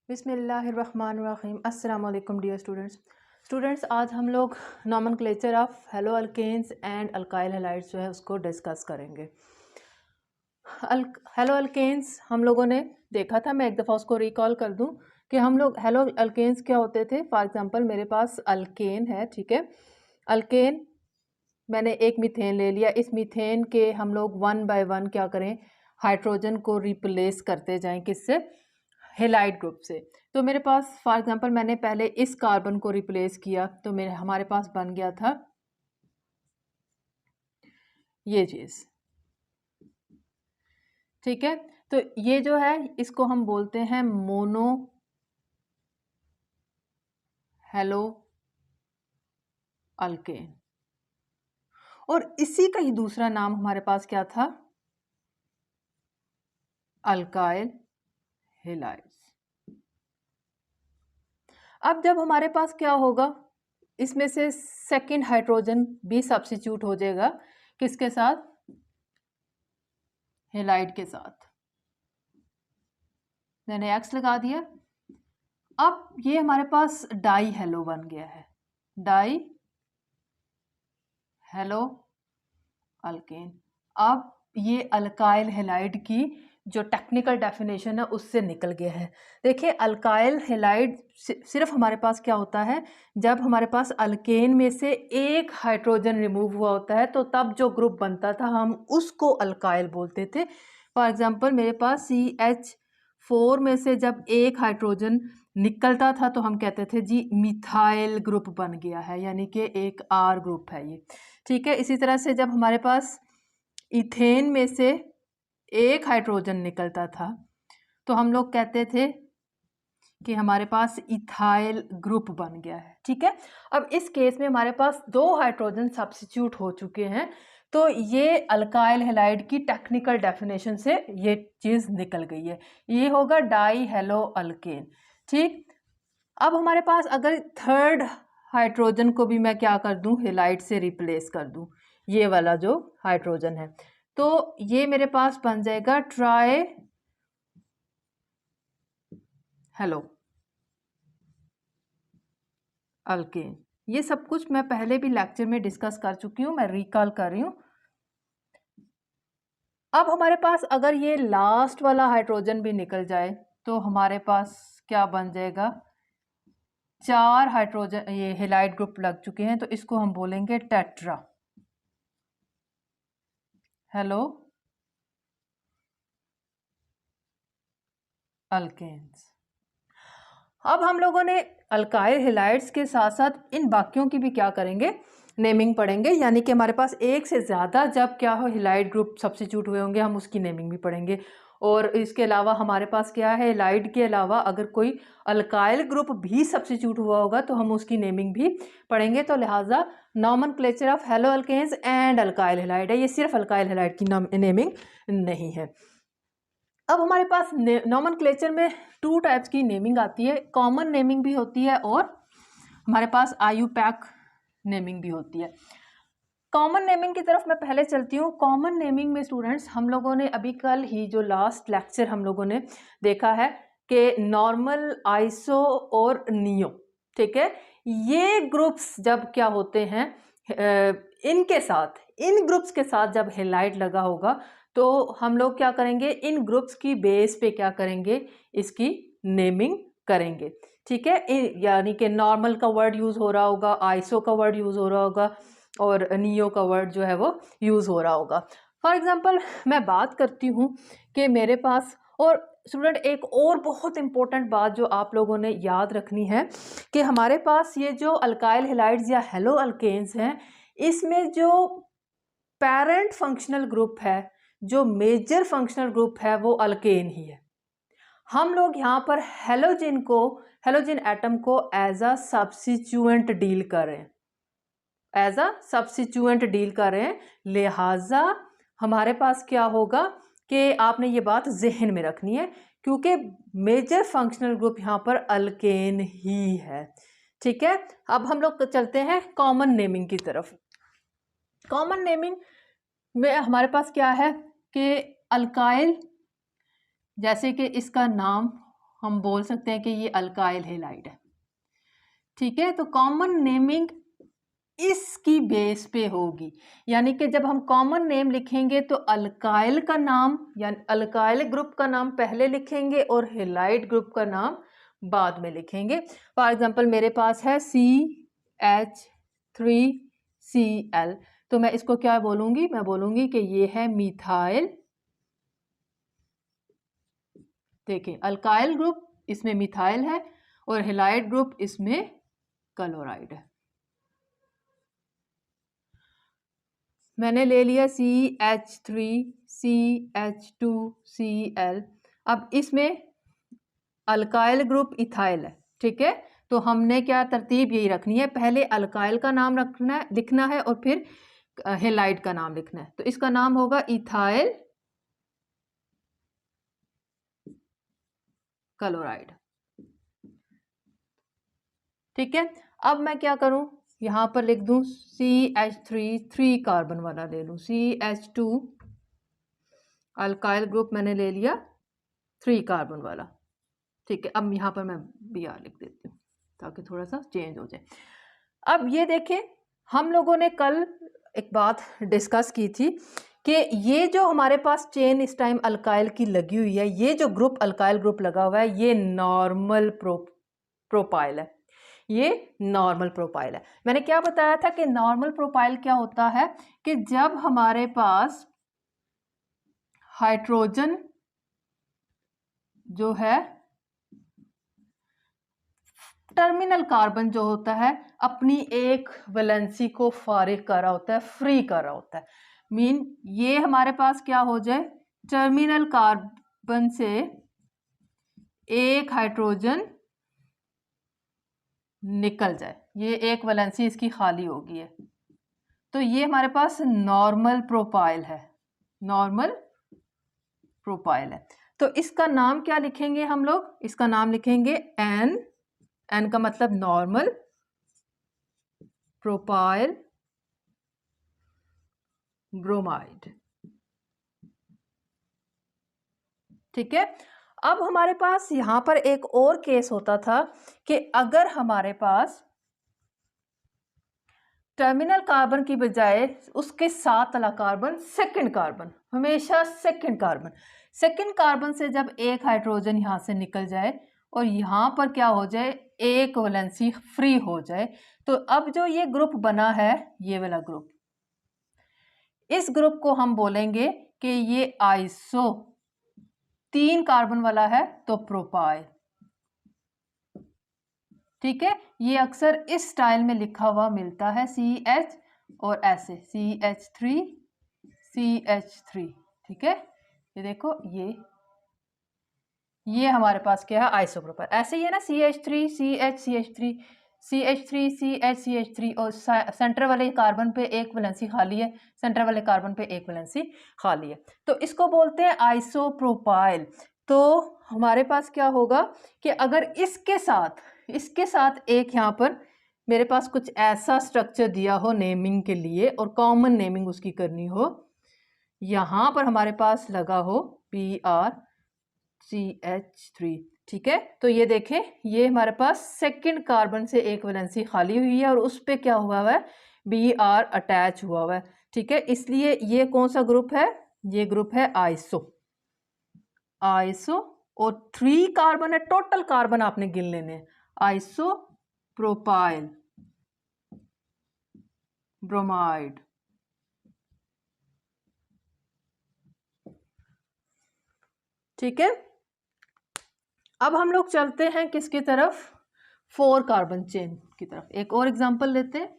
बिस्मिल्लाहिर्रहमानिर्रहीम। अस्सलाम वालेकुम डियर स्टूडेंट्स, आज हम लोग nomenclature of halo alkanes and alkyl halides जो है उसको डिस्कस करेंगे। हेलो अल्केन्स हम लोगों ने देखा था, मैं एक दफ़ा उसको रिकॉल कर दूं कि हम लोग हेलो अल्केन्स क्या होते थे। फॉर एग्जांपल मेरे पास अल्केन है, ठीक है। अल्केन मैंने एक मीथेन ले लिया, इस मीथेन के हम लोग वन बाय वन क्या करें, हाइड्रोजन को रिप्लेस करते जाएं, किससे? हेलाइड ग्रुप से। तो मेरे पास फॉर एग्जांपल मैंने पहले इस कार्बन को रिप्लेस किया तो हमारे पास बन गया था ये चीज, ठीक है। तो ये जो है इसको हम बोलते हैं मोनो हेलो अल्केन, और इसी का ही दूसरा नाम हमारे पास क्या था? Alkyl halides. अब जब हमारे पास क्या होगा, इसमें से सेकंड हाइड्रोजन भी सब्स्टिट्यूट हो जाएगा, किसके साथ? हेलाइड के साथ। मैंने एक्स लगा दिया। अब ये हमारे पास डाई हेलो बन गया है, डाई हेलो अल्केन। अब ये अल्काइल हेलाइड की जो टेक्निकल डेफिनेशन है उससे निकल गया है। देखिए अल्काइल हेलाइड सिर्फ हमारे पास क्या होता है, जब हमारे पास अल्केन में से एक हाइड्रोजन रिमूव हुआ होता है तो तब जो ग्रुप बनता था हम उसको अल्काइल बोलते थे। फॉर एग्जांपल मेरे पास CH4 में से जब एक हाइड्रोजन निकलता था तो हम कहते थे जी मिथाइल ग्रुप बन गया है, यानी कि एक R ग्रुप है ये, ठीक है। इसी तरह से जब हमारे पास इथेन में से एक हाइड्रोजन निकलता था तो हम लोग कहते थे कि हमारे पास इथाइल ग्रुप बन गया है, ठीक है। अब इस केस में हमारे पास दो हाइड्रोजन सब्स्टिट्यूट हो चुके हैं, तो ये अल्काइल हेलाइड की टेक्निकल डेफिनेशन से ये चीज निकल गई है, ये होगा डाई हेलो अल्केन, ठीक। अब हमारे पास अगर थर्ड हाइड्रोजन को भी मैं क्या कर दूं, हेलाइड से रिप्लेस कर दूं, ये वाला जो हाइड्रोजन है, तो ये मेरे पास बन जाएगा ट्राई हेलो अल्केन। ये सब कुछ मैं पहले भी लेक्चर में डिस्कस कर चुकी हूँ, मैं रिकॉल कर रही हूँ। अब हमारे पास अगर ये लास्ट वाला हाइड्रोजन भी निकल जाए तो हमारे पास क्या बन जाएगा, चार हाइड्रोजन ये हेलाइड ग्रुप लग चुके हैं, तो इसको हम बोलेंगे टेट्रा हेलो अल्केन्स। अब हम लोगों ने अल्काइल हेलाइड्स के साथ साथ इन बाकियों की भी क्या करेंगे, नेमिंग पढ़ेंगे, यानी कि हमारे पास एक से ज़्यादा जब क्या हो हेलाइड ग्रुप सब्स्टिट्यूट हुए होंगे हम उसकी नेमिंग भी पढ़ेंगे। और इसके अलावा हमारे पास क्या है, हेलाइड के अलावा अगर कोई अल्काइल ग्रुप भी सब्स्टिट्यूट हुआ होगा तो हम उसकी नेमिंग भी पढ़ेंगे। तो लिहाजा nomenclature of halo alkanes and alkyl halide है, ये सिर्फ अल्काइल हेलाइड की नेमिंग नहीं है। अब हमारे पास नॉमेनक्लेचर में टू टाइप्स की नेमिंग आती है, कॉमन नेमिंग भी होती है और हमारे पास IUPAC नेमिंग भी होती है। कॉमन नेमिंग की तरफ मैं पहले चलती हूँ। कॉमन नेमिंग में स्टूडेंट्स हम लोगों ने अभी कल ही जो लास्ट लेक्चर हम लोगों ने देखा है कि नॉर्मल, आइसो और नियो, ठीक है, ये ग्रुप्स जब क्या होते हैं, इनके साथ, इन ग्रुप्स के साथ जब हेलाइड लगा होगा तो हम लोग क्या करेंगे, इन ग्रुप्स की बेस पे क्या करेंगे, इसकी नेमिंग करेंगे, ठीक है। यानी कि नॉर्मल का वर्ड यूज हो रहा होगा, आइसो का वर्ड यूज हो रहा होगा और नियो का वर्ड जो है वो यूज हो रहा होगा। फॉर एग्जांपल मैं बात करती हूँ कि मेरे पास, और स्टूडेंट एक और बहुत इंपॉर्टेंट बात जो आप लोगों ने याद रखनी है कि हमारे पास ये जो अल्काइल हेलाइड्स या हेलो अल्केन्स हैं, इसमें जो पेरेंट फंक्शनल ग्रुप है, जो मेजर फंक्शनल ग्रुप है वो अल्केन ही है। हम लोग यहाँ पर हेलोजन एटम को एज अ सब्स्टिट्यूएंट डील कर रहे हैं, एज अ सब्स्टिट्यूएंट डील कर रहे हैं। लिहाजा हमारे पास क्या होगा कि आपने ये बात जहन में रखनी है, क्योंकि मेजर फंक्शनल ग्रुप यहाँ पर अल्केन ही है, ठीक है। अब हम लोग चलते हैं कॉमन नेमिंग की तरफ। कॉमन नेमिंग में हमारे पास क्या है कि अल्काइल, जैसे कि इसका नाम हम बोल सकते हैं कि ये अल्काइल हैलाइड है। ठीक है, तो कॉमन नेमिंग इसकी बेस पे होगी, यानी कि जब हम कॉमन नेम लिखेंगे तो अल्काइल का नाम यानी अल्काइल ग्रुप का नाम पहले लिखेंगे और हैलाइड ग्रुप का नाम बाद में लिखेंगे। फॉर एग्जांपल मेरे पास है CH3Cl, तो मैं इसको क्या बोलूंगी, मैं बोलूंगी कि ये है मिथाइल। देखिए अल्काइल ग्रुप इसमें मिथाइल है और हैलाइड ग्रुप इसमें क्लोराइड है। मैंने ले लिया CH3CH2Cl। अब इसमें अल्काइल ग्रुप इथाइल है। ठीक है, तो हमने क्या तरतीब यही रखनी है, पहले अल्काइल का नाम लिखना है और फिर हैलाइड का नाम लिखना है। तो इसका नाम होगा इथाइल क्लोराइड। ठीक है, अब मैं क्या करूं, यहां पर लिख दूं CH3 3 कार्बन वाला ले लूं, CH2 अल्काइल ग्रुप मैंने ले लिया 3 कार्बन वाला। ठीक है, अब यहाँ पर मैं Br लिख देती हूँ ताकि थोड़ा सा चेंज हो जाए। अब ये देखें, हम लोगों ने कल एक बात डिस्कस की थी कि ये जो हमारे पास चेन इस टाइम अल्काइल की लगी हुई है, ये जो ग्रुप अल्काइल ग्रुप लगा हुआ है, ये नॉर्मल प्रोपाइल है। ये नॉर्मल प्रोपाइल है। मैंने क्या बताया था कि नॉर्मल प्रोपाइल क्या होता है कि जब हमारे पास हाइड्रोजन जो है टर्मिनल कार्बन जो होता है अपनी एक वैलेंसी को फारिग कर रहा होता है, फ्री कर रहा होता है। मीन ये हमारे पास क्या हो जाए, टर्मिनल कार्बन से एक हाइड्रोजन निकल जाए, ये एक वैलेंसी इसकी खाली होगी है, तो ये हमारे पास नॉर्मल प्रोपाइल है। नॉर्मल प्रोपाइल है, तो इसका नाम क्या लिखेंगे हम लोग, इसका नाम लिखेंगे एन। एन का मतलब नॉर्मल प्रोपाइल ब्रोमाइड। ठीक है, अब हमारे पास यहां पर एक और केस होता था कि अगर हमारे पास टर्मिनल कार्बन की बजाय उसके साथ वाला कार्बन सेकंड कार्बन, हमेशा सेकंड कार्बन से जब एक हाइड्रोजन यहां से निकल जाए और यहां पर क्या हो जाए, एक वैलेंसी फ्री हो जाए, तो अब जो ये ग्रुप बना है, ये वाला ग्रुप, इस ग्रुप को हम बोलेंगे कि ये आइसो 3 कार्बन वाला है, तो प्रोपाइल। ठीक है, ये अक्सर इस स्टाइल में लिखा हुआ मिलता है, CH और ऐसे CH3 CH3। ठीक है, ये देखो, ये हमारे पास क्या है, आइसोप्रोपाइल। ऐसे ही है ना, CH3 CH CH3 CH3 CH CH3 और सेंटर वाले कार्बन पे एक वैलेंसी खाली है, सेंटर वाले कार्बन पे एक वैलेंसी खाली है, तो इसको बोलते हैं आइसोप्रोपाइल। तो हमारे पास क्या होगा कि अगर इसके साथ एक यहाँ पर मेरे पास कुछ ऐसा स्ट्रक्चर दिया हो नेमिंग के लिए और कॉमन नेमिंग उसकी करनी हो, यहाँ पर हमारे पास लगा हो BrCH3। ठीक है, तो ये देखें, ये हमारे पास सेकंड कार्बन से एक वैलेंसी खाली हुई है और उस पर क्या हुआ हुआ है, Br अटैच हुआ हुआ है। ठीक है, इसलिए ये कौन सा ग्रुप है, ये ग्रुप है आइसो। और 3 कार्बन है, टोटल कार्बन आपने गिन लेने हैं, आइसो प्रोपाइल ब्रोमाइड। ठीक है, अब हम लोग चलते हैं किसकी तरफ, 4 कार्बन चेन की तरफ। एक और एग्जांपल लेते हैं।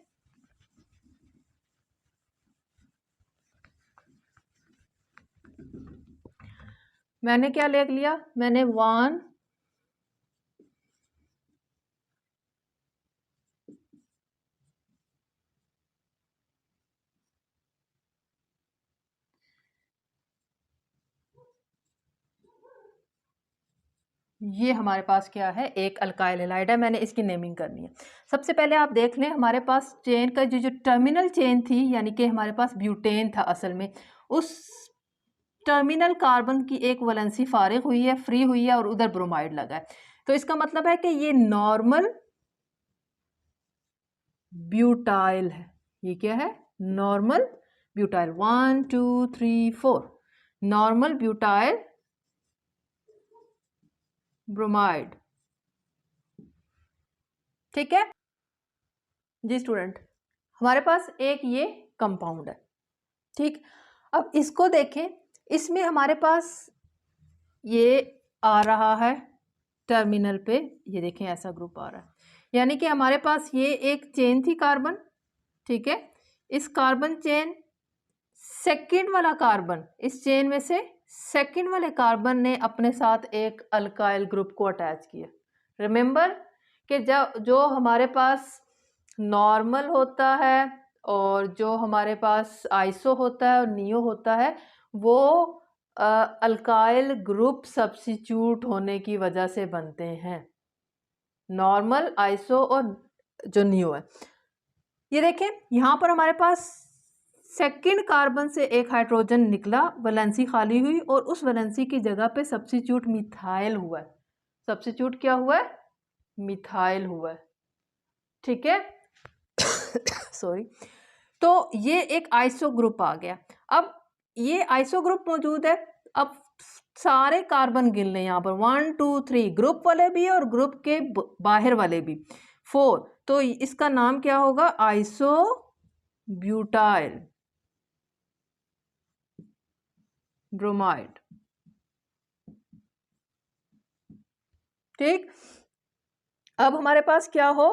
मैंने क्या ले लिया, मैंने 1 ये हमारे पास क्या है, एक अल्काइल हैलाइड है, मैंने इसकी नेमिंग करनी है। सबसे पहले आप देख लें, हमारे पास चेन का जो टर्मिनल चेन थी, यानी कि हमारे पास ब्यूटेन था असल में, उस टर्मिनल कार्बन की एक वैलेंसी फारिग हुई है, फ्री हुई है, और उधर ब्रोमाइड लगा है। तो इसका मतलब है कि ये नॉर्मल ब्यूटाइल है। ये क्या है? Normal butyl. 1 2 3 4 normal butyl bromide. ठीक है जी स्टूडेंट, हमारे पास एक ये कंपाउंड है। ठीक, अब इसको देखें, इसमें हमारे पास ये आ रहा है टर्मिनल पे, ये देखें ऐसा ग्रुप आ रहा है, यानी कि हमारे पास ये एक चेन थी कार्बन। ठीक है, इस कार्बन चेन सेकंड वाला कार्बन, इस चेन में से सेकंड वाले कार्बन ने अपने साथ एक अल्काइल ग्रुप को अटैच किया। रिमेंबर कि जब जो हमारे पास नॉर्मल होता है और जो हमारे पास आइसो होता है और नियो होता है, वो अल्काइल ग्रुप सब्स्टिट्यूट होने की वजह से बनते हैं। नॉर्मल, आइसो और जो नियो है। ये देखें यहाँ पर हमारे पास सेकंड कार्बन से एक हाइड्रोजन निकला, वैलेंसी खाली हुई, और उस वैलेंसी की जगह पे सब्स्टिट्यूट मिथाइल हुआ है। सब्स्टिट्यूट क्या हुआ है? मिथाइल हुआ है। ठीक है सॉरी। तो ये एक आइसो ग्रुप आ गया। अब ये आइसो ग्रुप मौजूद है। अब सारे कार्बन गिन लें यहाँ पर, 1 2 3 ग्रुप वाले भी और ग्रुप के बाहर वाले भी 4। तो इसका नाम क्या होगा? Iso butyl bromide. ठीक, अब हमारे पास क्या हो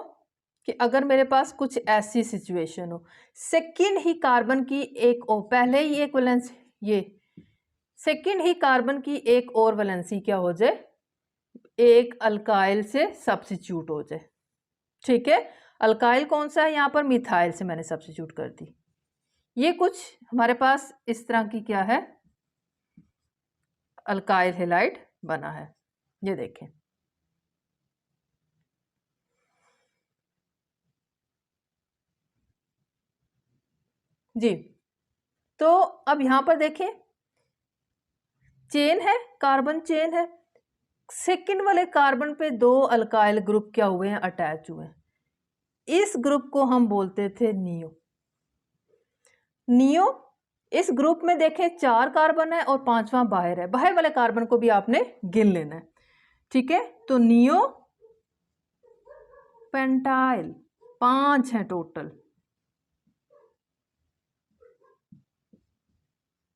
कि अगर मेरे पास कुछ ऐसी सिचुएशन हो, सेकंड ही कार्बन की एक और, पहले ही एक वैलेंसी, ये सेकंड ही कार्बन की एक और वैलेंसी क्या हो जाए? एक अल्काइल से सब्स्टिट्यूट हो जाए। ठीक है, अल्काइल कौन सा है यहाँ पर? मिथाइल से मैंने सब्स्टिट्यूट कर दी। ये कुछ हमारे पास इस तरह की क्या है? अल्काइल हैलाइड बना है। ये देखें, जी। तो अब यहां पर देखें, चेन है, कार्बन चेन है, सेकंड वाले कार्बन पे 2 अल्काइल ग्रुप क्या हुए हैं? अटैच हुए हैं। इस ग्रुप को हम बोलते थे नियो। नियो, इस ग्रुप में देखें 4 कार्बन है और 5वां बाहर है। बाहर वाले कार्बन को भी आपने गिन लेना है। ठीक है, तो नियो पेंटाइल 5 है टोटल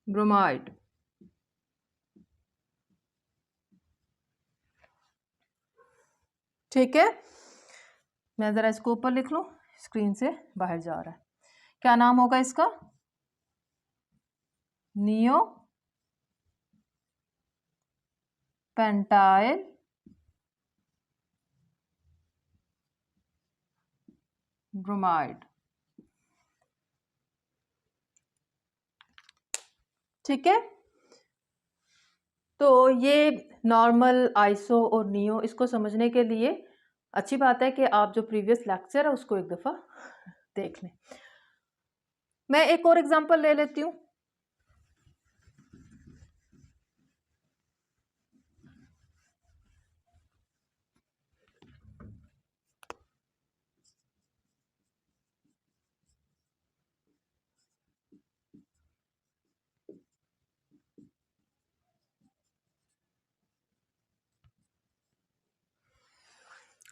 ब्रोमाइड। ठीक है, मैं जरा इसको ऊपर लिख लूं, स्क्रीन से बाहर जा रहा है। क्या नाम होगा इसका? Neo pentyl bromide. ठीक है, तो ये नॉर्मल, आइसो और नियो, इसको समझने के लिए अच्छी बात है कि आप जो प्रीवियस लेक्चर है उसको एक दफ़ा देख लें। मैं एक और एग्जांपल ले लेती हूँ।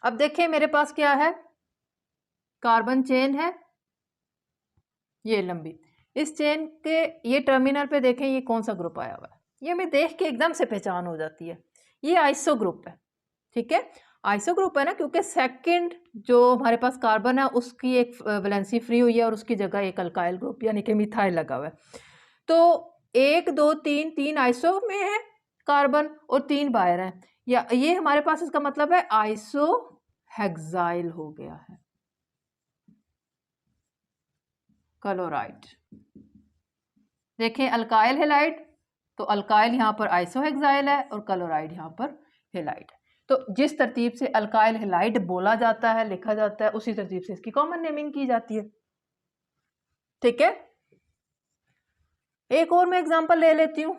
अब देखिए मेरे पास क्या है? कार्बन चेन है, ये लंबी। इस चेन के ये टर्मिनल पे देखें, ये कौन सा ग्रुप आया हुआ है? ये हमें देख के एकदम से पहचान हो जाती है, ये आइसो ग्रुप है। ठीक है, आइसो ग्रुप है ना, क्योंकि सेकंड जो हमारे पास कार्बन है उसकी एक वैलेंसी फ्री हुई है और उसकी जगह एक अल्काइल ग्रुप यानी कि मिथाइल लगा हुआ है। तो 1 2 3 3 आइसो में है कार्बन और 3 बाहर है, या ये हमारे पास, इसका मतलब है आइसो हेक्साइल हो गया है, क्लोराइड। देखें अल्काइल हैलाइड, तो अल्काइल यहाँ पर आइसोहेक्साइल है और क्लोराइड यहाँ पर हैलाइड है। तो जिस तरतीब से अल्काइल हैलाइड बोला जाता है, लिखा जाता है, उसी तरतीब से इसकी कॉमन नेमिंग की जाती है। ठीक है, एक और मैं एग्जांपल ले लेती हूँ।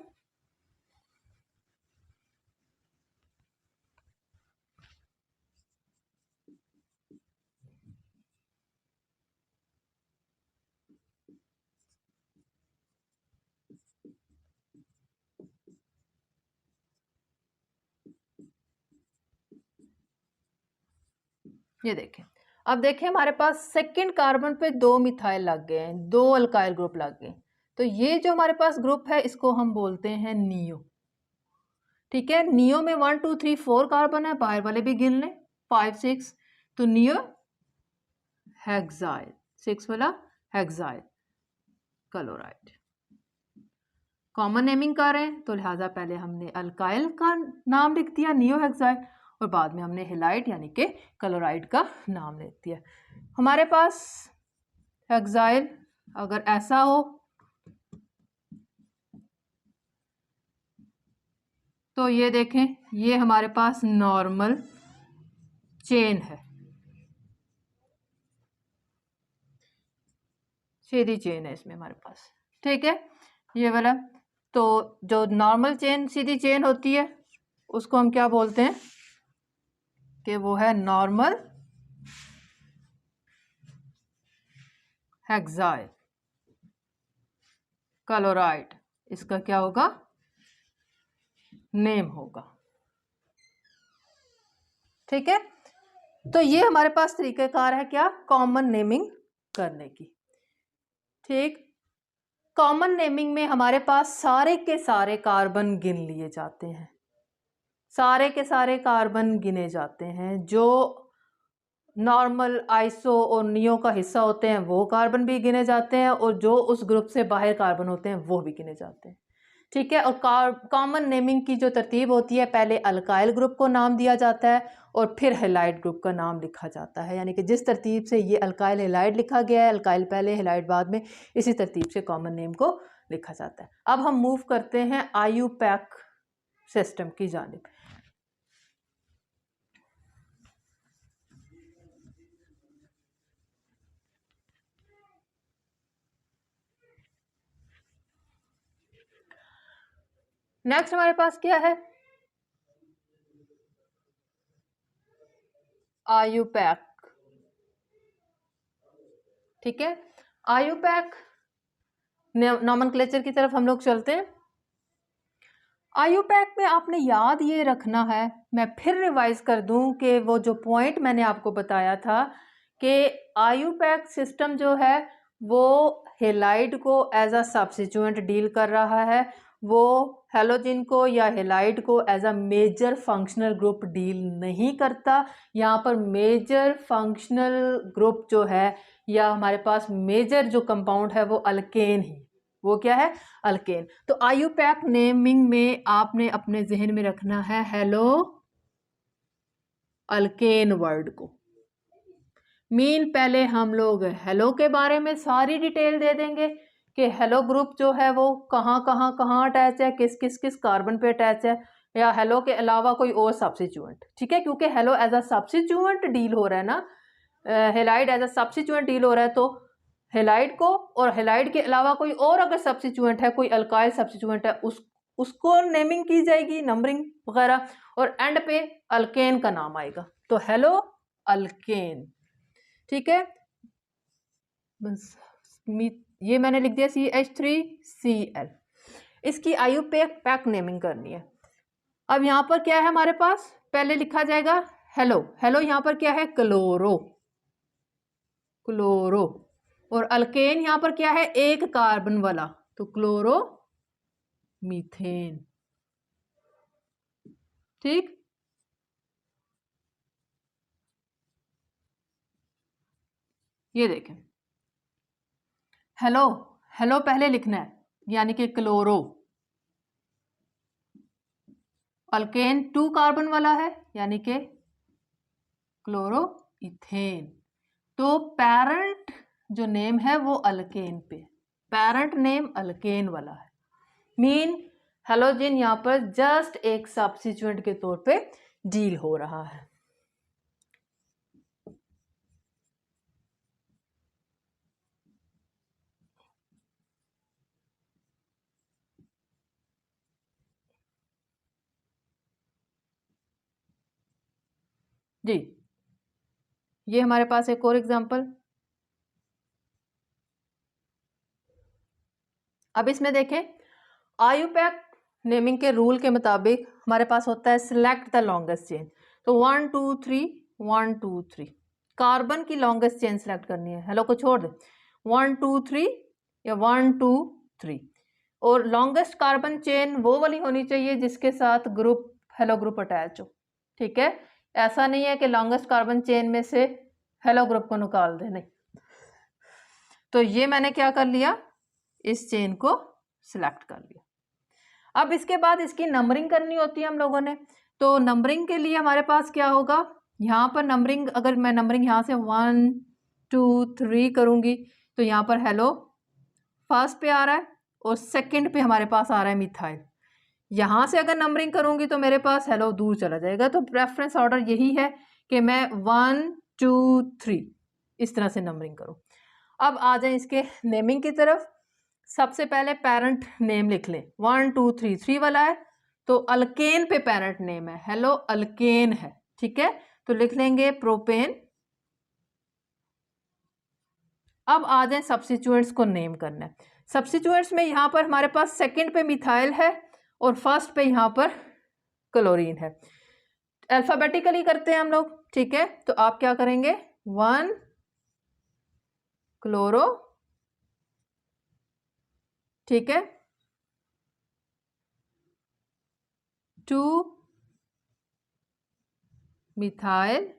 ये देखें, अब देखें हमारे पास सेकंड कार्बन पे 2 मिथाइल लग गए हैं, 2 अल्काइल ग्रुप लग गए। तो ये जो हमारे पास ग्रुप है इसको हम बोलते हैं नियो। ठीक है, नियो में 1 2 3 4 कार्बन है, बाहर वाले भी गिन लें 5 6, तो नियो हेक्साइल, 6 वाला हेक्साइल क्लोराइड। कॉमन नेमिंग कर रहे हैं तो लिहाजा पहले हमने अल्काइल का नाम लिख दिया नियो हेक्साइल, और बाद में हमने हेलाइड यानी कि क्लोराइड का नाम लिख दिया। हमारे पास हेक्साइल अगर ऐसा हो तो ये देखें, ये हमारे पास नॉर्मल चेन है, सीधी चेन है इसमें हमारे पास। ठीक है, ये वाला तो जो नॉर्मल चेन सीधी चेन होती है उसको हम क्या बोलते हैं कि वो है नॉर्मल हेक्साइल क्लोराइड, इसका क्या होगा नेम होगा। ठीक है, तो ये हमारे पास तरीक़ाकार है क्या कॉमन नेमिंग करने की। ठीक, कॉमन नेमिंग में हमारे पास सारे के सारे कार्बन गिन लिए जाते हैं, सारे के सारे कार्बन गिने जाते हैं, जो नॉर्मल आइसो और नियो का हिस्सा होते हैं वो कार्बन भी गिने जाते हैं, और जो उस ग्रुप से बाहर कार्बन होते हैं वो भी गिने जाते हैं। ठीक है, और कॉमन नेमिंग की जो तरतीब होती है, पहले अल्काइल ग्रुप को नाम दिया जाता है और फिर हेलाइड ग्रुप का नाम लिखा जाता है, यानी कि जिस तरतीब से ये अल्काइल हेलाइड लिखा गया है, अल्काइल पहले हेलाइड बाद में, इसी तरतीब से कॉमन नेम को लिखा जाता है। अब हम मूव करते हैं आईयूपैक सिस्टम की जानिब। नेक्स्ट हमारे पास क्या है आईयूपैक। ठीक है, आईयूपैक नॉमेनक्लेचर की तरफ हम लोग चलते हैं। आईयूपैक में आपने याद ये रखना है, मैं फिर रिवाइज कर दूं कि वो जो पॉइंट मैंने आपको बताया था कि आईयूपैक सिस्टम जो है वो हेलाइड को एज अ सब्स्टिट्यूएंट डील कर रहा है, वो हेलोजिन को या हेलाइड को as a major functional group deal नहीं करता। यहाँ पर मेजर फंक्शनल ग्रुप जो है या हमारे पास मेजर जो कंपाउंड है वो अल्केन ही, वो क्या है अल्केन। तो आईयूपैक नेमिंग में आपने अपने जहन में रखना है हेलो अल्केन वर्ड को। मीन पहले हम लोग हेलो के बारे में सारी डिटेल दे देंगे कि हेलो ग्रुप जो है वो कहाँ कहाँ कहाँ अटैच है, किस किस किस कार्बन पे अटैच है, या हेलो के अलावा कोई और सब्स्टिट्यूएंट। ठीक है, क्योंकि halo as a substituent deal हो रहा है ना, halide as a substituent deal हो रहा है, तो हेलाइड को और हेलाइड के अलावा कोई और अगर सब्स्टिट्यूएंट है, कोई अल्काइल सब्स्टिट्यूएंट है, उसको नेमिंग की जाएगी, नंबरिंग वगैरह, और एंड पे अल्केन का नाम आएगा, तो हेलो अल्केन। ठीक है, बस ये मैंने लिख दिया CH3Cl। इसकी आईयूपैक नेमिंग करनी है। अब यहाँ पर क्या है हमारे पास, पहले लिखा जाएगा हेलो, हेलो यहाँ पर क्या है क्लोरो, क्लोरो, और अल्केन यहाँ पर क्या है एक कार्बन वाला, तो क्लोरो मीथेन। ठीक, ये देखें हेलो, हेलो पहले लिखना है यानी कि क्लोरो, अल्केन 2 कार्बन वाला है यानी कि क्लोरो इथेन। तो पेरेंट जो नेम है वो अल्केन पे, पेरेंट नेम अल्केन वाला है, मीन हेलोजन यहाँ पर जस्ट एक सब्स्टिट्यूएंट के तौर पे डील हो रहा है। जी, ये हमारे पास एक और एग्जांपल। अब इसमें देखें आईयूपैक नेमिंग के रूल के मुताबिक हमारे पास होता है सिलेक्ट द लॉन्गेस्ट चेन, तो 1 2 3 1 2 3, कार्बन की लॉन्गेस्ट चेन सेलेक्ट करनी है, हेलो को छोड़ दे, 1 2 3 या 1 2 3। और लॉन्गेस्ट कार्बन चेन वो वाली होनी चाहिए जिसके साथ ग्रुप हेलो ग्रुप अटैच हो, ठीक है। ऐसा नहीं है कि लॉन्गेस्ट कार्बन चेन में से हेलो ग्रुप को निकाल दे, नहीं। तो ये मैंने क्या कर लिया, इस चेन को सिलेक्ट कर लिया। अब इसके बाद इसकी नंबरिंग करनी होती है हम लोगों ने। तो नंबरिंग के लिए हमारे पास क्या होगा, यहाँ पर नंबरिंग, अगर मैं नंबरिंग यहाँ से 1 2 3 करूँगी तो यहाँ पर हेलो फर्स्ट पे आ रहा है और सेकंड पे हमारे पास आ रहा है मिथाइल। यहाँ से अगर नंबरिंग करूँगी तो मेरे पास हेलो दूर चला जाएगा। तो प्रेफरेंस ऑर्डर यही है कि मैं 1 2 3 इस तरह से नंबरिंग करूँ। अब आ जाए इसके नेमिंग की तरफ। सबसे पहले पेरेंट नेम लिख लें, 1 2 3 3 वाला है तो अल्केन पे पेरेंट नेम है, हेलो अल्केन है, ठीक है। तो लिख लेंगे प्रोपेन। अब आ जाए सब्स्टिट्यूएंट्स को नेम करना है। सब्स्टिट्यूएंट्स में यहाँ पर हमारे पास सेकंड पे मिथाइल है और फर्स्ट पे यहाँ पर क्लोरीन है। अल्फाबेटिकली करते हैं हम लोग, ठीक है। तो आप क्या करेंगे, 1 क्लोरो, ठीक है, 2 मिथाइल,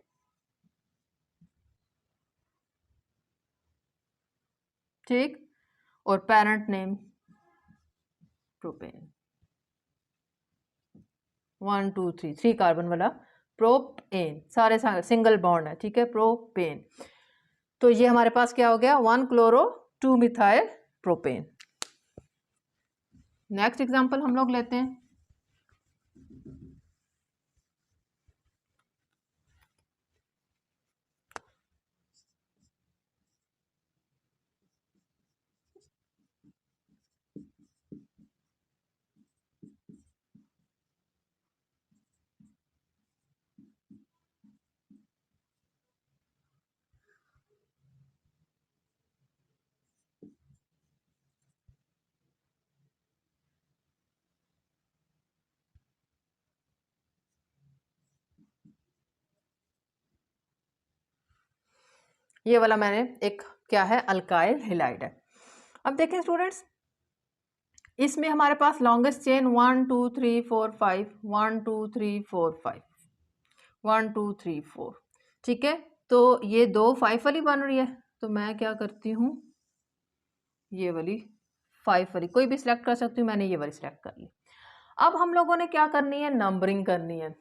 ठीक, और पेरेंट नेम प्रोपेन। 1 2 3 3 कार्बन वाला प्रोपेन, सारे सिंगल बॉन्ड है, ठीक है, प्रोपेन। तो ये हमारे पास क्या हो गया, 1 chloro 2 methyl propane. Next example हम लोग लेते हैं। ये वाला मैंने एक क्या है, अल्काइल हैलाइड है। अब देखें स्टूडेंट्स, इसमें हमारे पास लॉन्गेस्ट चेन 1 2 3 4 5 1 2 3 4 5 1 2 3 4, ठीक है। तो ये 2 5 वाली बन रही है, तो मैं क्या करती हूँ, ये वाली 5 वाली कोई भी सिलेक्ट कर सकती हूँ, मैंने ये वाली सिलेक्ट कर ली। अब हम लोगों ने क्या करनी है, नंबरिंग करनी है।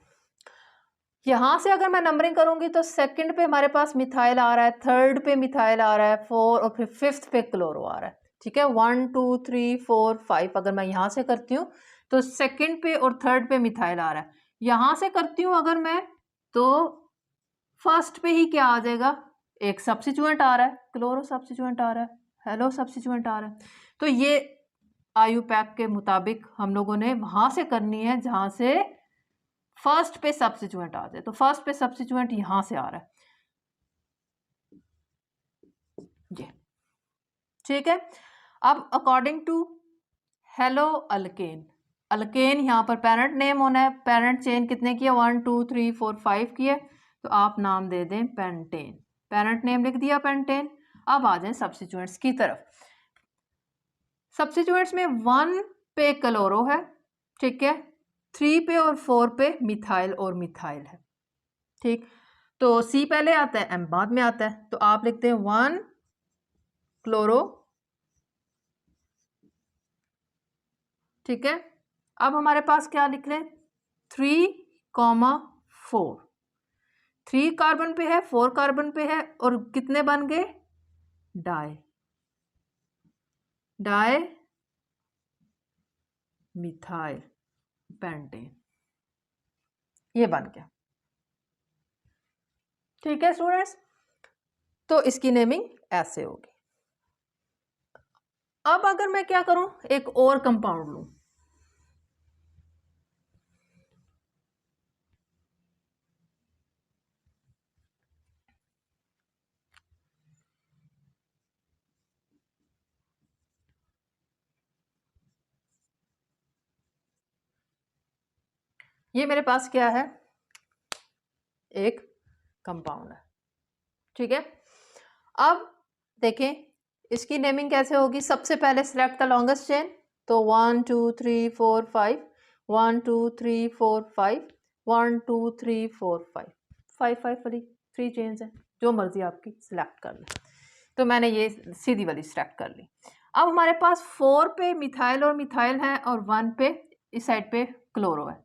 यहाँ से अगर मैं नंबरिंग करूँगी तो सेकंड पे हमारे पास मिथाइल आ रहा है, थर्ड पे मिथाइल आ रहा है, 4 और फिर फिफ्थ पे क्लोरो आ रहा है, ठीक है। 1 2 3 4 5 अगर मैं यहाँ से करती हूँ तो सेकंड पे और थर्ड पे मिथाइल आ रहा है। यहाँ से करती हूँ अगर मैं, तो फर्स्ट पे ही क्या आ जाएगा, एक सब्स्टिट्यूएंट आ रहा है, क्लोरो सब्स्टिट्यूएंट आ रहा है, हेलो सब्स्टिट्यूएंट आ रहा है। तो ये आयु पैक के मुताबिक हम लोगों ने वहाँ से करनी है जहाँ से फर्स्ट पे सब्स्टिट्यूएंट आ जाए। तो फर्स्ट पे सब्स्टिट्यूएंट यहां से आ रहा है, ये ठीक है। अब according to halo alkane, alkane यहाँ पर पेरेंट नेम होना है, पेरेंट चेन कितने की है, 1 2 3 4 5 की है, तो आप नाम दे दें पेंटेन, पेरेंट नेम लिख दिया पेंटेन। अब आ जाए सब्स्टिट्यूएंट्स की तरफ। सब्स्टिट्यूएंट्स में 1 पे क्लोरो है, ठीक है, 3 पे और 4 पे मिथाइल और मिथाइल है, ठीक। तो सी पहले आता है, एम बाद में आता है, तो आप लिखते हैं 1 क्लोरो, ठीक है। अब हमारे पास क्या लिख लें, 3,4, 3 कार्बन पे है, 4 कार्बन पे है, और कितने बन गए, डाई, डाई मिथाइल पेंटेन, ये बन गया, ठीक है स्टूडेंट्स। तो इसकी नेमिंग ऐसे होगी। अब अगर मैं क्या करूं, एक और कंपाउंड लूं, ये मेरे पास क्या है, एक कंपाउंड है, ठीक है, अब देखें इसकी नेमिंग कैसे होगी। सबसे पहले सिलेक्ट द लॉन्गेस्ट चेन, तो 1 2 3 4 5, 1 2 3 4 5, 1 2 3 4 5, 5 वाली 3 चेन्स हैं, जो मर्जी आपकी सिलेक्ट कर लें। तो मैंने ये सीधी वाली सिलेक्ट कर ली। अब हमारे पास 4 पे मिथाइल और मिथाइल है और 1 पे इस साइड पे क्लोरो है।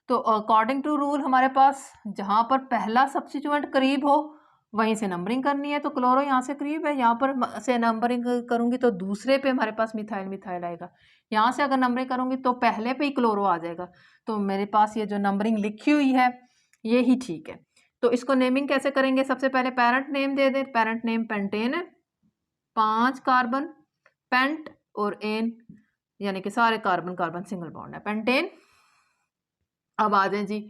तो अकॉर्डिंग टू रूल हमारे पास जहाँ पर पहला सब्स्टिट्यूएंट करीब हो वहीं से नंबरिंग करनी है। तो क्लोरो यहाँ से करीब है, यहाँ पर से नंबरिंग करूँगी तो दूसरे पे हमारे पास मिथाइल मिथाइल आएगा। यहाँ से अगर नंबरिंग करूँगी तो पहले पे ही क्लोरो आ जाएगा। तो मेरे पास ये जो नंबरिंग लिखी हुई है ये ही ठीक है। तो इसको नेमिंग कैसे करेंगे, सबसे पहले पेरेंट नेम दे दें। पेरेंट नेम पेंटेन है, 5 कार्बन, पेंट और एन यानी कि सारे कार्बन कार्बन सिंगल बॉन्ड है, पेंटेन। अब आ जाए जी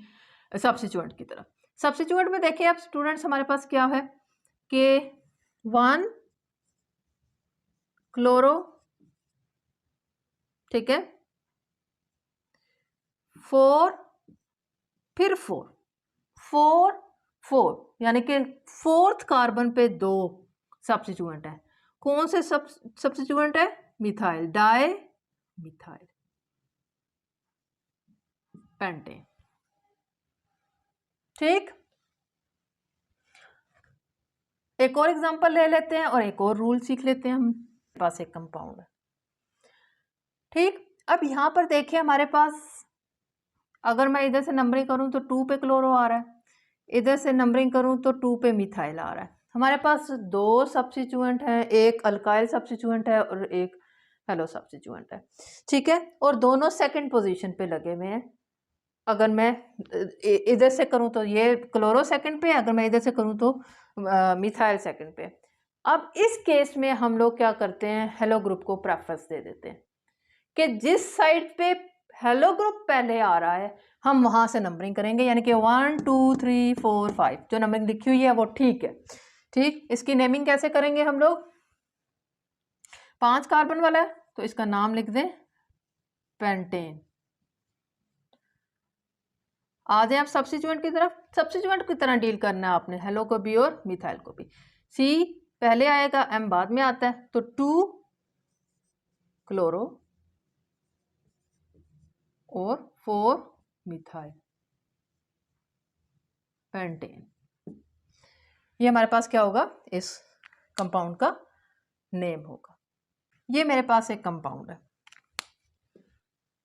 सब्स्टिट्यूएंट की तरफ। सब्स्टिट्यूएंट में देखिए अब स्टूडेंट्स हमारे पास क्या है कि 1 क्लोरो, ठीक है, 4 फिर 4 4 4 यानी कि 4th कार्बन पे 2 सब्स्टिट्यूएंट है। कौन से सब्स्टिट्यूएंट है, मिथाइल डाई मिथाइल पेंटेन। ठीक, एक और एग्जांपल ले लेते हैं और एक और रूल सीख लेते हैं। हम पास एक कंपाउंड है, ठीक। अब यहाँ पर देखिए हमारे पास अगर मैं इधर से नंबरिंग करूँ तो 2 पे क्लोरो आ रहा है, इधर से नंबरिंग करूँ तो 2 पे मिथाइल आ रहा है। हमारे पास 2 सब्स्टिट्यूएंट हैं, एक अल्काइल सब्स्टिट्यूएंट है और एक हेलो सब्स्टिट्यूएंट है, ठीक है, और दोनों सेकंड पोजीशन पे लगे हुए हैं। अगर मैं इधर से करूँ तो ये क्लोरो सेकंड पे, अगर मैं इधर से करूँ तो मिथाइल सेकंड पे। अब इस केस में हम लोग क्या करते हैं, हेलो ग्रुप को प्रेफरेंस दे देते हैं कि जिस साइड पे हेलो ग्रुप पहले आ रहा है हम वहां से नंबरिंग करेंगे, यानी कि 1 2 3 4 5 जो नंबरिंग लिखी हुई है वो ठीक है। ठीक, इसकी नेमिंग कैसे करेंगे हम लोग, 5 कार्बन वाला है तो इसका नाम लिख दें पेंटेन। आ जाए आप सब्स्टिट्यूएंट की तरफ। सब्स्टिट्यूएंट की तरह डील करना है आपने, हेलो को भी और मिथाइल को भी। सी पहले आएगा, एम बाद में आता है, तो 2 क्लोरो और 4 मिथाइल पेंटेन। ये हमारे पास क्या होगा, इस कंपाउंड का नेम होगा। ये मेरे पास एक कंपाउंड है,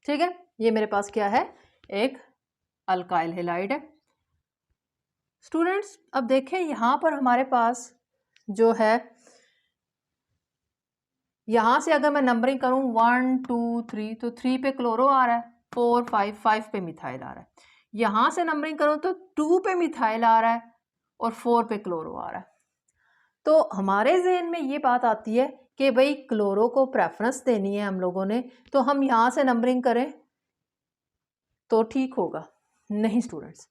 ठीक है, ये मेरे पास क्या है, एक अल्काइल हैलाइड है। स्टूडेंट्स अब देखें यहाँ पर हमारे पास जो है, यहाँ से अगर मैं नंबरिंग करूँ 1 2 3 तो 3 पे क्लोरो आ रहा है, 4 5 5 पे मिथाइल आ रहा है। यहाँ से नंबरिंग करूँ तो 2 पे मिथाइल आ रहा है और 4 पे क्लोरो आ रहा है। तो हमारे जहन में ये बात आती है कि भाई क्लोरो को प्रेफरेंस देनी है हम लोगों ने, तो हम यहाँ से नंबरिंग करें तो ठीक होगा। नहीं स्टूडेंट्स,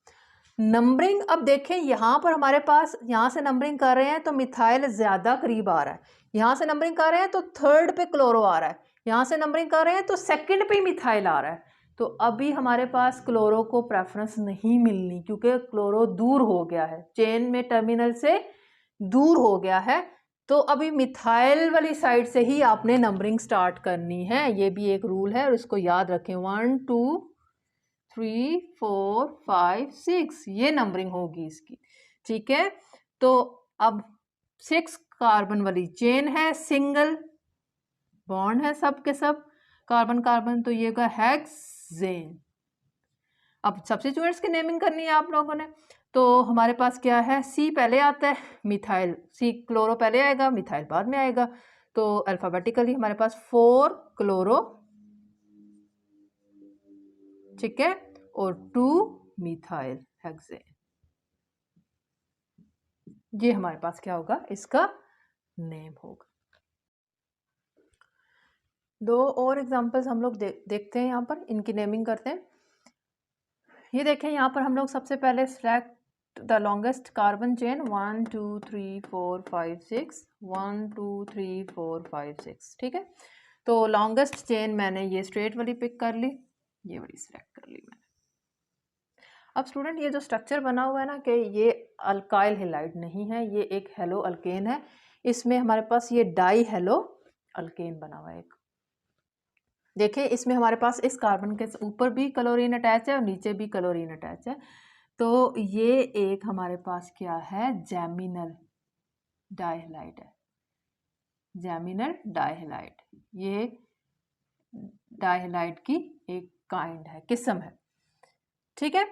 नंबरिंग अब देखें यहाँ पर हमारे पास, यहाँ से नंबरिंग कर रहे हैं तो मिथाइल ज़्यादा करीब आ रहा है, यहाँ से नंबरिंग कर रहे हैं तो 3rd पे क्लोरो आ रहा है, यहाँ से नंबरिंग कर रहे हैं तो 2nd पे मिथाइल आ रहा है। तो अभी हमारे पास क्लोरो को प्रेफरेंस नहीं मिलनी, क्योंकि क्लोरो दूर हो गया है, चेन में टर्मिनल से दूर हो गया है। तो अभी मिथाइल वाली साइड से ही आपने नंबरिंग स्टार्ट करनी है, ये भी एक रूल है और इसको याद रखें। 1 2 3 4 5 6 ये नंबरिंग होगी इसकी, ठीक है। तो अब 6 कार्बन वाली चेन है, सिंगल बॉन्ड है सब के सब कार्बन कार्बन, तो ये होगा हेक्सेन। अब सब्स्टिट्यूएंट्स की नेमिंग करनी है आप लोगों ने, तो हमारे पास क्या है, सी पहले आता है, मिथाइल सी क्लोरो पहले आएगा, मिथाइल बाद में आएगा। तो अल्फाबेटिकली हमारे पास 4 क्लोरो, ठीक है, और 2 मिथाइल हेक्सेन। ये हमारे पास क्या होगा, इसका नेम होगा। दो और एग्जांपल्स हम लोग देखते हैं, यहाँ पर इनकी नेमिंग करते हैं। ये देखें यहाँ पर हम लोग सबसे पहले select the longest carbon chain 1 2 3 4 5 6 1 2 3 4 5 6, ठीक है। तो लॉन्गेस्ट चेन मैंने ये स्ट्रेट वाली पिक कर ली, ये वाली सिलेक्ट कर ली मैंने। अब स्टूडेंट ये जो स्ट्रक्चर बना हुआ है ना कि ये अल्काइल हैलाइड नहीं है, ये एक हेलो अल्केन है। इसमें हमारे पास ये डाई हेलो अल्केन बना हुआ है एक। देखिए इसमें हमारे पास इस कार्बन के ऊपर भी क्लोरीन अटैच है और नीचे भी क्लोरीन अटैच है। तो ये एक हमारे पास क्या है, जैमिनल डाइहैलाइड है, जैमिनल डाइहैलाइड। ये डाइहैलाइड की एक काइंड है, किस्म है। ठीक है,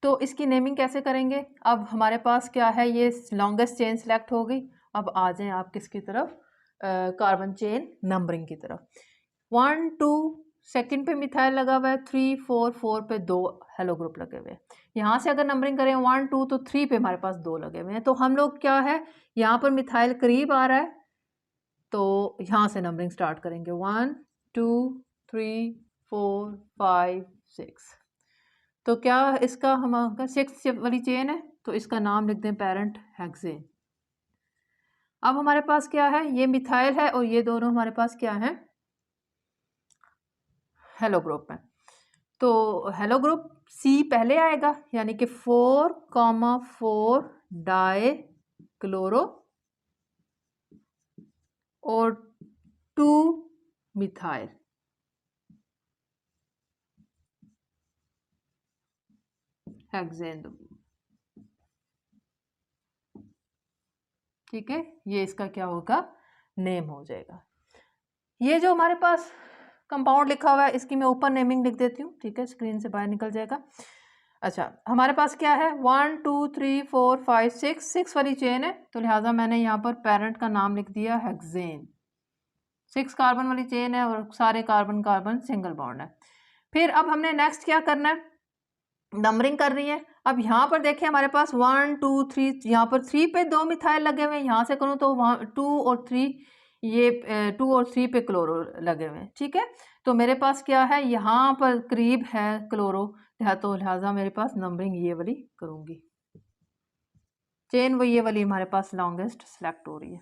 तो इसकी नेमिंग कैसे करेंगे? अब हमारे पास क्या है, ये लॉन्गेस्ट चेन सेलेक्ट हो गई। अब आ जाएं आप किसकी तरफ, कार्बन चेन नंबरिंग की तरफ। 1 2 सेकंड पे मिथाइल लगा हुआ है, 3 4 4 पे 2 हेलो ग्रुप लगे हुए हैं। यहाँ से अगर नंबरिंग करें 1 2 तो 3 पे हमारे पास 2 लगे हुए हैं। तो हम लोग क्या है, यहाँ पर मिथाइल करीब आ रहा है तो यहाँ से नंबरिंग स्टार्ट करेंगे 1 2 3 4 5 6। तो क्या इसका हमारा 6 वाली चेन है तो इसका नाम लिख दें पेरेंट हेक्सेन। अब हमारे पास क्या है, ये मिथाइल है और ये दोनों हमारे पास क्या है, हेलो ग्रुप में। तो हेलो ग्रुप सी पहले आएगा, यानी कि 4,4 डाई क्लोरो और 2 मिथाइल। हेक्सेन, ठीक है, ये इसका क्या होगा, नेम हो जाएगा। ये जो हमारे पास कंपाउंड लिखा हुआ है इसकी मैं ऊपर नेमिंग लिख देती हूँ, ठीक है, स्क्रीन से बाहर निकल जाएगा। अच्छा, हमारे पास क्या है, 1 2 3 4 5 6 वाली चेन है, तो लिहाजा मैंने यहाँ पर पेरेंट का नाम लिख दिया हेक्सेन। 6 कार्बन वाली चेन है और सारे कार्बन कार्बन सिंगल बॉन्ड है। फिर अब हमने नेक्स्ट क्या करना है, नंबरिंग कर रही है। अब यहाँ पर देखिए हमारे पास 1 2 3, यहाँ पर 3 पे 2 मिथाइल लगे हुए हैं, यहाँ से करूँ तो 2 और 3, ये 2 और 3 पे क्लोरो लगे हुए हैं। ठीक है, तो मेरे पास क्या है, यहाँ पर करीब है क्लोरो, तो लिहाजा मेरे पास नंबरिंग ये वाली करूँगी, चेन वो ये वाली हमारे पास लॉन्गेस्ट सेलेक्ट हो रही है।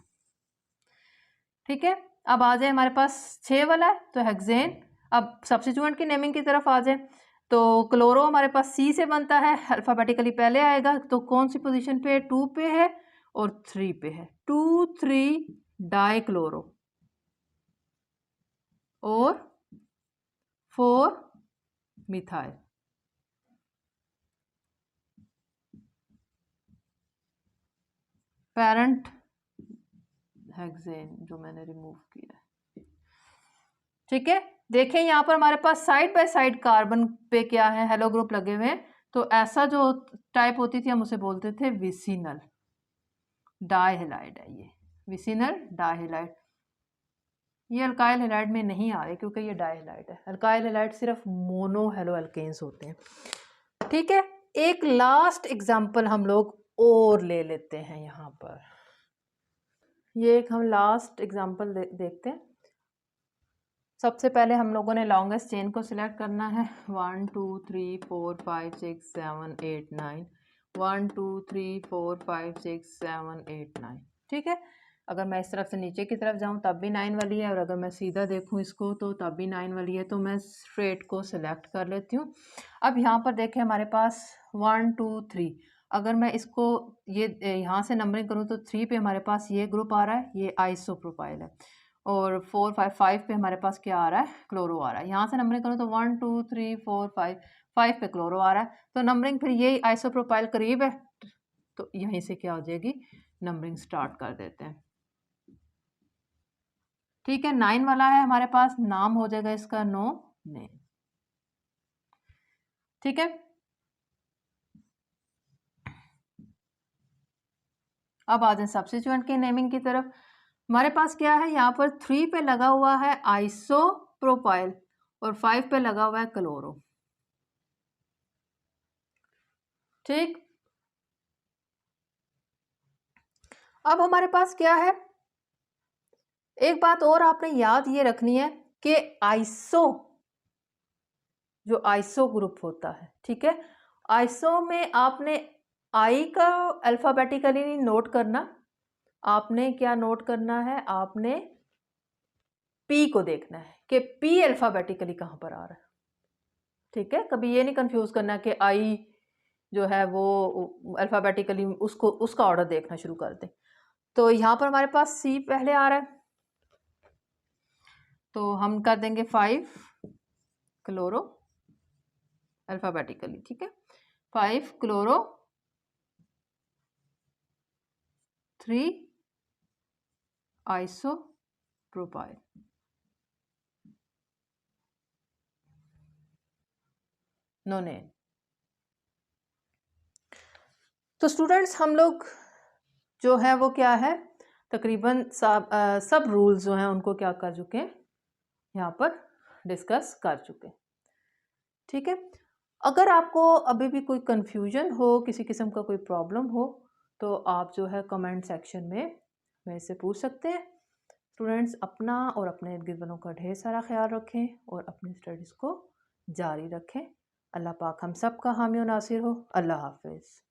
ठीक है, अब आ जाए हमारे पास 6 वाला है तो हेक्सेन। अब सब्स्टिट्यूएंट की नेमिंग की तरफ आ जाए तो क्लोरो हमारे पास सी से बनता है, अल्फ़ाबेटिकली पहले आएगा, तो कौन सी पोजीशन पे है, 2 पे है और 3 पे है, 2 3 डाई क्लोरो और 4 मिथाइल। पेरेंट हेक्सेन जो मैंने रिमूव किया है। ठीक है, देखें यहाँ पर हमारे पास साइड बाय साइड कार्बन पे क्या है, हेलो ग्रुप लगे हुए हैं। तो ऐसा जो टाइप होती थी हम उसे बोलते थे विसिनल डाइहैलाइड है, ये विसिनल डाइहैलाइड। ये अल्काइल हैलाइड में नहीं आ रहे क्योंकि ये डाइहैलाइड है। अल्काइल हैलाइड सिर्फ मोनो हेलो अल्केन्स होते हैं। ठीक है, एक लास्ट एग्जांपल हम लोग और ले लेते हैं यहाँ पर। ये एक हम लास्ट एग्जांपल देखते हैं। सबसे पहले हम लोगों ने लॉन्गेस्ट चेन को सिलेक्ट करना है, 1 2 3 4 5 6 7 8 9, 1 2 3 4 5 6 7 8 9। ठीक है, अगर मैं इस तरफ से नीचे की तरफ जाऊं तब भी 9 वाली है और अगर मैं सीधा देखूं इसको तो तब भी 9 वाली है, तो मैं स्ट्रेट को सिलेक्ट कर लेती हूँ। अब यहाँ पर देखें हमारे पास 1 2 3, अगर मैं इसको ये यहाँ से नंबरिंग करूँ तो 3 पे हमारे पास ये ग्रुप आ रहा है, ये आइसोप्रोपाइल है, और 4 5 5 पे हमारे पास क्या आ रहा है, क्लोरो आ रहा है। यहाँ से नंबरिंग करूँ तो 1 2 3 4 5 पे क्लोरो आ रहा है, तो नंबरिंग फिर ये आइसोप्रोपाइल करीब है तो यहीं से क्या हो जाएगी, नंबरिंग स्टार्ट कर देते हैं। ठीक है, 9 वाला है हमारे पास, नाम हो जाएगा इसका नो नेम। ठीक है, अब आ जाए सब्स्टिट्यूएंट की नेमिंग की तरफ। हमारे पास क्या है, यहाँ पर 3 पे लगा हुआ है आइसोप्रोपाइल और 5 पे लगा हुआ है क्लोरो। ठीक, अब हमारे पास क्या है, एक बात और आपने याद ये रखनी है कि आइसो जो आइसो ग्रुप होता है, ठीक है, आइसो में आपने आई का अल्फाबेटिकली नहीं नोट करना, आपने क्या नोट करना है, आपने पी को देखना है कि पी अल्फाबेटिकली कहाँ पर आ रहा है। ठीक है, कभी ये नहीं कंफ्यूज करना कि आई जो है वो अल्फ़ाबेटिकली उसका ऑर्डर देखना शुरू कर दें। तो यहाँ पर हमारे पास सी पहले आ रहा है, तो हम कर देंगे 5 क्लोरो अल्फ़ाबेटिकली, ठीक है। 5 क्लोरो 3 आइसोप्रोपाइल। नोनेन। तो स्टूडेंट्स हम लोग जो है वो क्या है, तकरीबन सब रूल्स जो हैं उनको क्या कर चुके हैं, यहाँ पर डिस्कस कर चुके हैं, ठीक है। अगर आपको अभी भी कोई कंफ्यूजन हो, किसी किस्म का कोई प्रॉब्लम हो, तो आप जो है कमेंट सेक्शन में मेरे से पूछ सकते हैं। स्टूडेंट्स अपना और अपने इर्द गिर्द वालों का ढेर सारा ख्याल रखें और अपनी स्टडीज़ को जारी रखें। अल्लाह पाक हम सब का हामी और नासिर हो। अल्लाह हाफिज़।